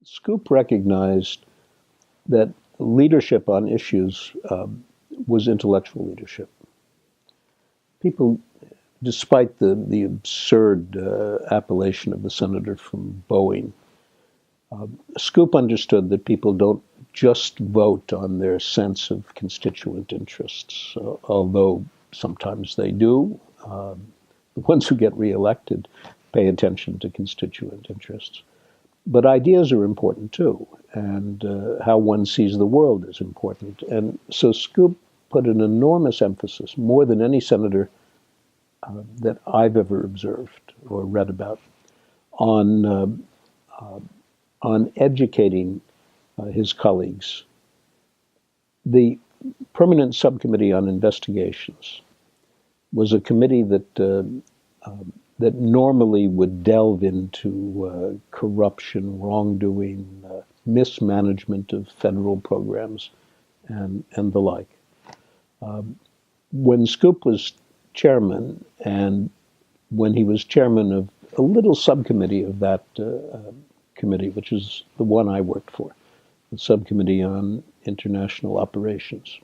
Scoop recognized that leadership on issues was intellectual leadership. People, despite the absurd appellation of the senator from Boeing, Scoop understood that people don't just vote on their sense of constituent interests, although sometimes they do. The ones who get reelected pay attention to constituent interests. But ideas are important too, and how one sees the world is important. And so Scoop put an enormous emphasis, more than any senator that I've ever observed or read about, on educating his colleagues. The Permanent Subcommittee on Investigations was a committee that normally would delve into corruption, wrongdoing, mismanagement of federal programs, and the like. When Scoop was chairman, and when he was chairman of a little subcommittee of that committee, which is the one I worked for, the Subcommittee on International Operations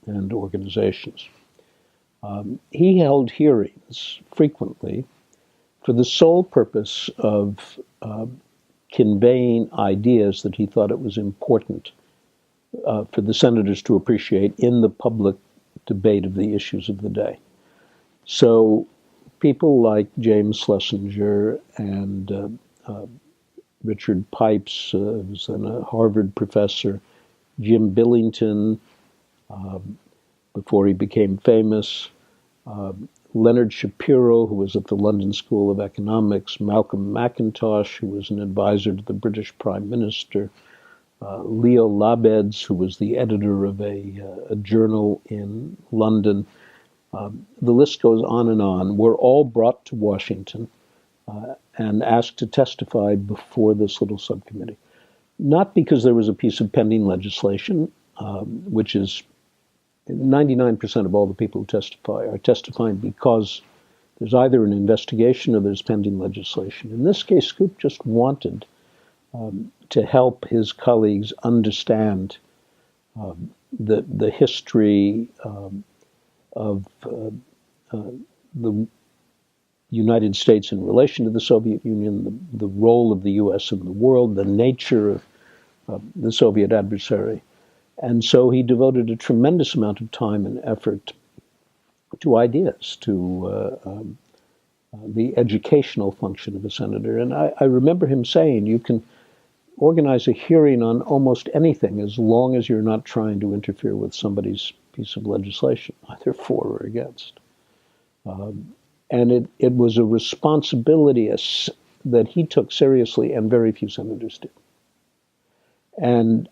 and Organizations, he held hearings frequently for the sole purpose of conveying ideas that he thought it was important for the senators to appreciate in the public debate of the issues of the day. So people like James Schlesinger and Richard Pipes, who's then a Harvard professor, Jim Billington, before he became famous, Leonard Shapiro, who was at the London School of Economics, Malcolm McIntosh, who was an advisor to the British Prime Minister, Leo Labeds, who was the editor of a journal in London. The list goes on, were all brought to Washington and asked to testify before this little subcommittee. Not because there was a piece of pending legislation, which is 99% of all the people who testify are testifying because there's either an investigation or there's pending legislation. In this case, Scoop just wanted to help his colleagues understand the history of the United States in relation to the Soviet Union, the role of the U.S. in the world, the nature of the Soviet adversary. And so he devoted a tremendous amount of time and effort to ideas, to the educational function of a senator. And I remember him saying, you can organize a hearing on almost anything as long as you're not trying to interfere with somebody's piece of legislation, either for or against. And it was a responsibility that he took seriously, and very few senators did. And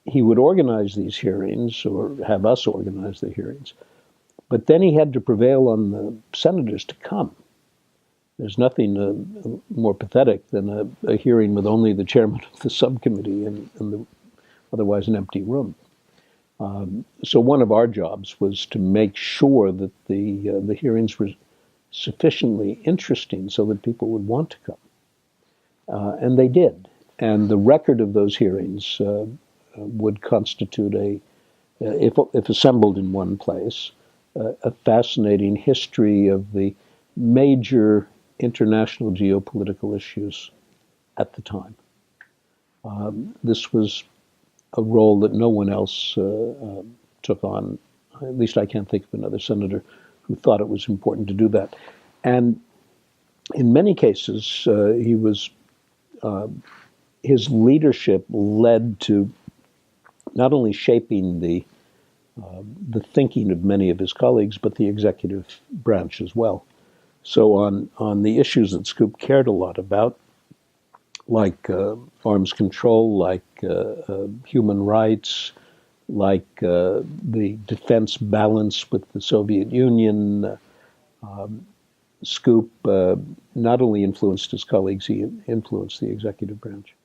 he would organize these hearings, or have us organize the hearings, but then he had to prevail on the senators to come. There's nothing more pathetic than a hearing with only the chairman of the subcommittee in the otherwise an empty room. So one of our jobs was to make sure that the hearings were sufficiently interesting so that people would want to come. And they did. And the record of those hearings would constitute if assembled in one place, a fascinating history of the major international geopolitical issues at the time. This was a role that no one else took on. At least I can't think of another senator who thought it was important to do that. And in many cases, his leadership led to not only shaping the thinking of many of his colleagues, but the executive branch as well. So on the issues that Scoop cared a lot about, like arms control, like human rights, like the defense balance with the Soviet Union, Scoop not only influenced his colleagues, he influenced the executive branch.